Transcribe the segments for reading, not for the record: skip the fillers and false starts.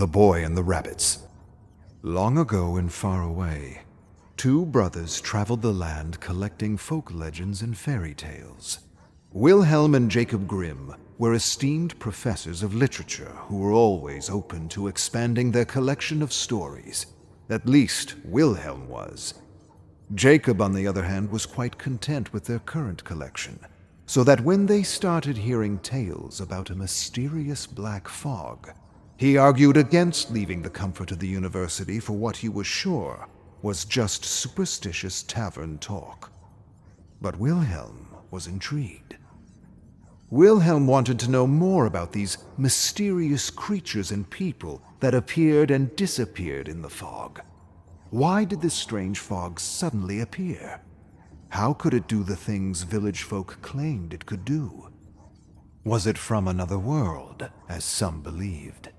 The Boy and the Rabbits. Long ago and far away, two brothers traveled the land collecting folk legends and fairy tales. Wilhelm and Jacob Grimm were esteemed professors of literature who were always open to expanding their collection of stories. At least Wilhelm was. Jacob, on the other hand, was quite content with their current collection, so that when they started hearing tales about a mysterious black fog, he argued against leaving the comfort of the university for what he was sure was just superstitious tavern talk. But Wilhelm was intrigued. Wilhelm wanted to know more about these mysterious creatures and people that appeared and disappeared in the fog. Why did this strange fog suddenly appear? How could it do the things village folk claimed it could do? Was it from another world, as some believed?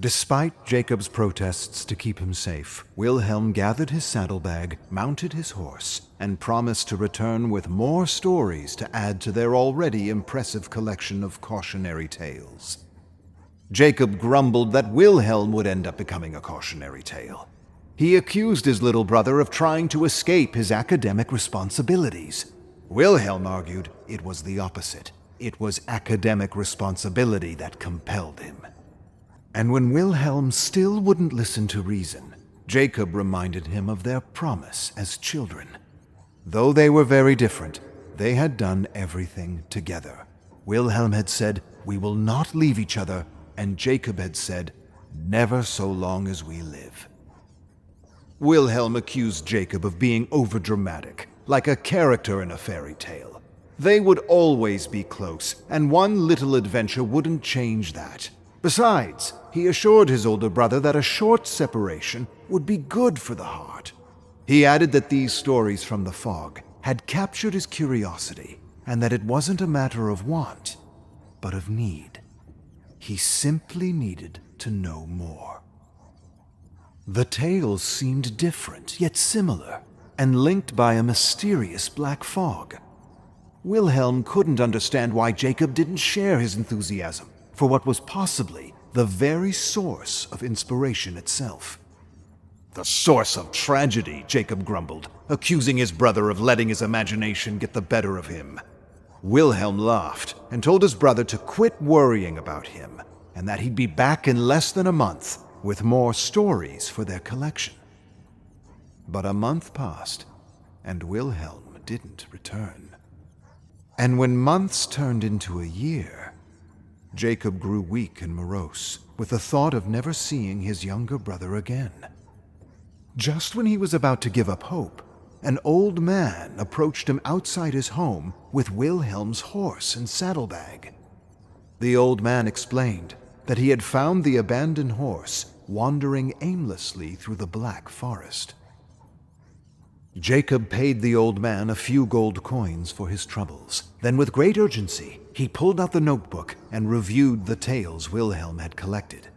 Despite Jacob's protests to keep him safe, Wilhelm gathered his saddlebag, mounted his horse, and promised to return with more stories to add to their already impressive collection of cautionary tales. Jacob grumbled that Wilhelm would end up becoming a cautionary tale. He accused his little brother of trying to escape his academic responsibilities. Wilhelm argued it was the opposite. It was academic responsibility that compelled him. And when Wilhelm still wouldn't listen to reason, Jacob reminded him of their promise as children. Though they were very different, they had done everything together. Wilhelm had said, "We will not leave each other," and Jacob had said, "Never so long as we live." Wilhelm accused Jacob of being overdramatic, like a character in a fairy tale. They would always be close, and one little adventure wouldn't change that. Besides, he assured his older brother that a short separation would be good for the heart. He added that these stories from the fog had captured his curiosity, and that it wasn't a matter of want, but of need. He simply needed to know more. The tales seemed different, yet similar, and linked by a mysterious black fog. Wilhelm couldn't understand why Jacob didn't share his enthusiasm for what was possibly the very source of inspiration itself. "The source of tragedy," Jacob grumbled, accusing his brother of letting his imagination get the better of him. Wilhelm laughed and told his brother to quit worrying about him, and that he'd be back in less than a month with more stories for their collection. But a month passed, and Wilhelm didn't return. And when months turned into a year, Jacob grew weak and morose, with the thought of never seeing his younger brother again. Just when he was about to give up hope, an old man approached him outside his home with Wilhelm's horse and saddlebag. The old man explained that he had found the abandoned horse wandering aimlessly through the black forest. Jacob paid the old man a few gold coins for his troubles. Then, with great urgency, he pulled out the notebook and reviewed the tales Wilhelm had collected.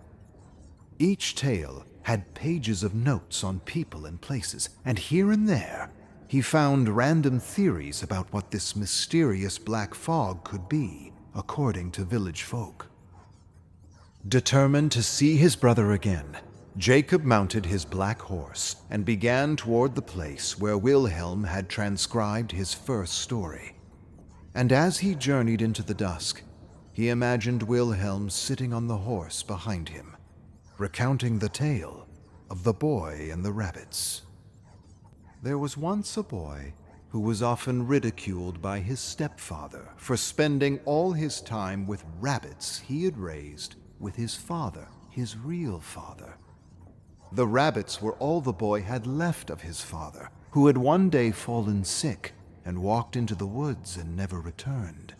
Each tale had pages of notes on people and places, and here and there, he found random theories about what this mysterious black fog could be, according to village folk. Determined to see his brother again, Jacob mounted his black horse and began toward the place where Wilhelm had transcribed his first story. And as he journeyed into the dusk, he imagined Wilhelm sitting on the horse behind him, recounting the tale of the boy and the rabbits. There was once a boy who was often ridiculed by his stepfather for spending all his time with rabbits he had raised with his father, his real father. The rabbits were all the boy had left of his father, who had one day fallen sick and walked into the woods and never returned.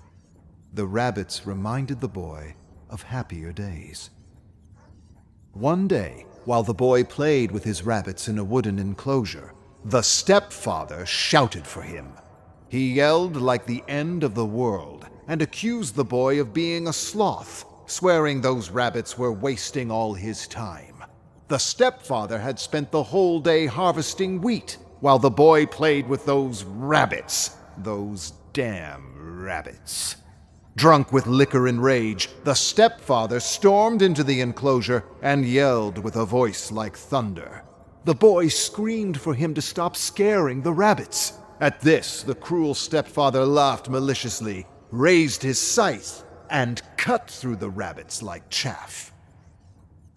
The rabbits reminded the boy of happier days. One day, while the boy played with his rabbits in a wooden enclosure, the stepfather shouted for him. He yelled like the end of the world and accused the boy of being a sloth, swearing those rabbits were wasting all his time. The stepfather had spent the whole day harvesting wheat, while the boy played with those rabbits. Those damn rabbits. Drunk with liquor and rage, the stepfather stormed into the enclosure and yelled with a voice like thunder. The boy screamed for him to stop scaring the rabbits. At this, the cruel stepfather laughed maliciously, raised his scythe, and cut through the rabbits like chaff.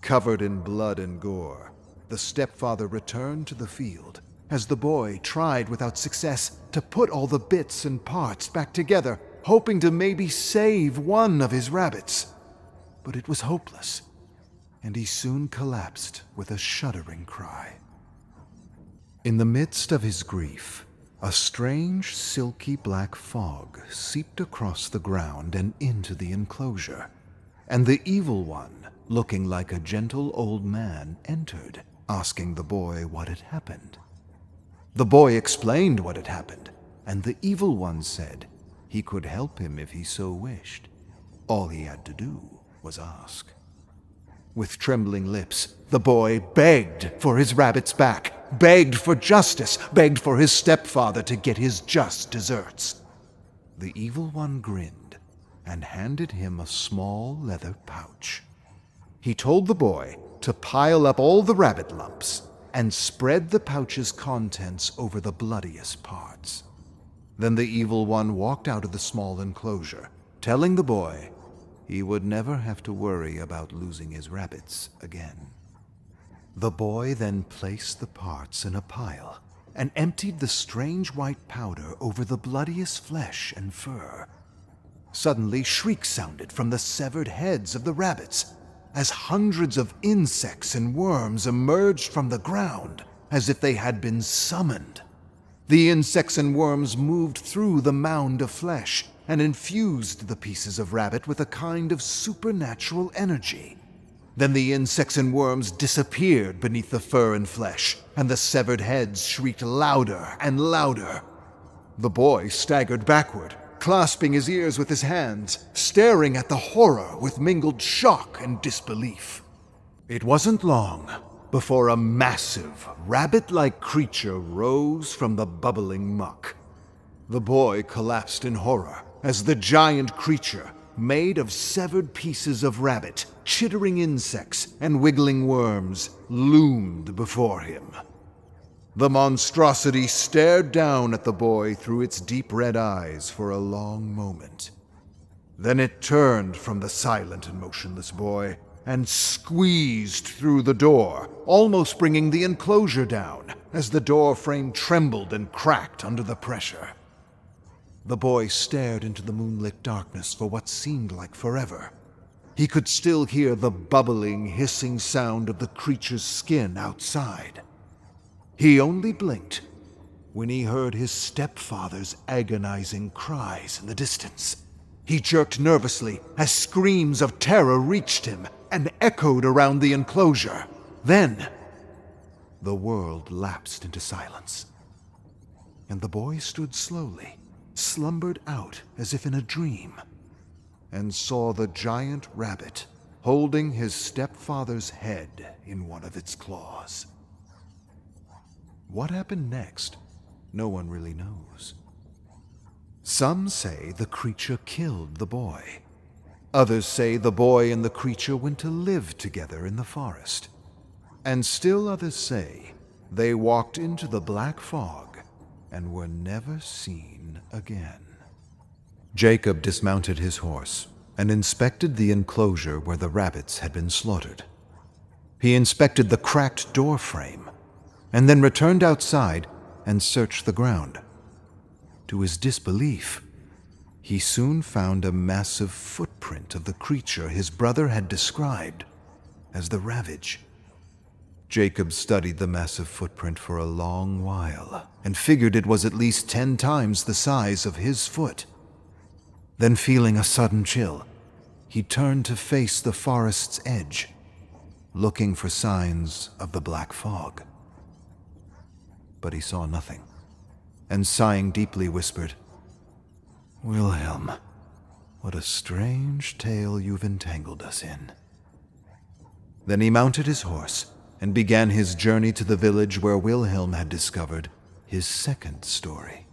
Covered in blood and gore, the stepfather returned to the field as the boy tried without success to put all the bits and parts back together, hoping to maybe save one of his rabbits. But it was hopeless, and he soon collapsed with a shuddering cry. In the midst of his grief, a strange, silky black fog seeped across the ground and into the enclosure, and the evil one, looking like a gentle old man, entered, asking the boy what had happened. The boy explained what had happened, and the evil one said he could help him if he so wished. All he had to do was ask. With trembling lips, the boy begged for his rabbits back, begged for justice, begged for his stepfather to get his just deserts. The evil one grinned and handed him a small leather pouch. He told the boy to pile up all the rabbit lumps and spread the pouch's contents over the bloodiest parts. Then the evil one walked out of the small enclosure, telling the boy he would never have to worry about losing his rabbits again. The boy then placed the parts in a pile and emptied the strange white powder over the bloodiest flesh and fur. Suddenly, shrieks sounded from the severed heads of the rabbits as hundreds of insects and worms emerged from the ground as if they had been summoned. The insects and worms moved through the mound of flesh and infused the pieces of rabbit with a kind of supernatural energy. Then the insects and worms disappeared beneath the fur and flesh, and the severed heads shrieked louder and louder. The boy staggered backward, clasping his ears with his hands, staring at the horror with mingled shock and disbelief. It wasn't long before a massive, rabbit-like creature rose from the bubbling muck. The boy collapsed in horror as the giant creature, made of severed pieces of rabbit, chittering insects, and wiggling worms, loomed before him. The monstrosity stared down at the boy through its deep red eyes for a long moment. Then it turned from the silent and motionless boy and squeezed through the door, almost bringing the enclosure down as the door frame trembled and cracked under the pressure. The boy stared into the moonlit darkness for what seemed like forever. He could still hear the bubbling, hissing sound of the creature's skin outside. He only blinked when he heard his stepfather's agonizing cries in the distance. He jerked nervously as screams of terror reached him and echoed around the enclosure. Then, the world lapsed into silence, and the boy stood slowly, slumbered out as if in a dream, and saw the giant rabbit holding his stepfather's head in one of its claws. What happened next, no one really knows. Some say the creature killed the boy. Others say the boy and the creature went to live together in the forest. And still others say they walked into the black fog and were never seen again. Jacob dismounted his horse and inspected the enclosure where the rabbits had been slaughtered. He inspected the cracked door frame and then returned outside and searched the ground. To his disbelief, he soon found a massive footprint of the creature his brother had described as the ravage. Jacob studied the massive footprint for a long while and figured it was at least 10 times the size of his foot. Then, feeling a sudden chill, he turned to face the forest's edge, looking for signs of the black fog. But he saw nothing, and sighing deeply whispered, "Wilhelm, what a strange tale you've entangled us in." Then he mounted his horse and began his journey to the village where Wilhelm had discovered his second story.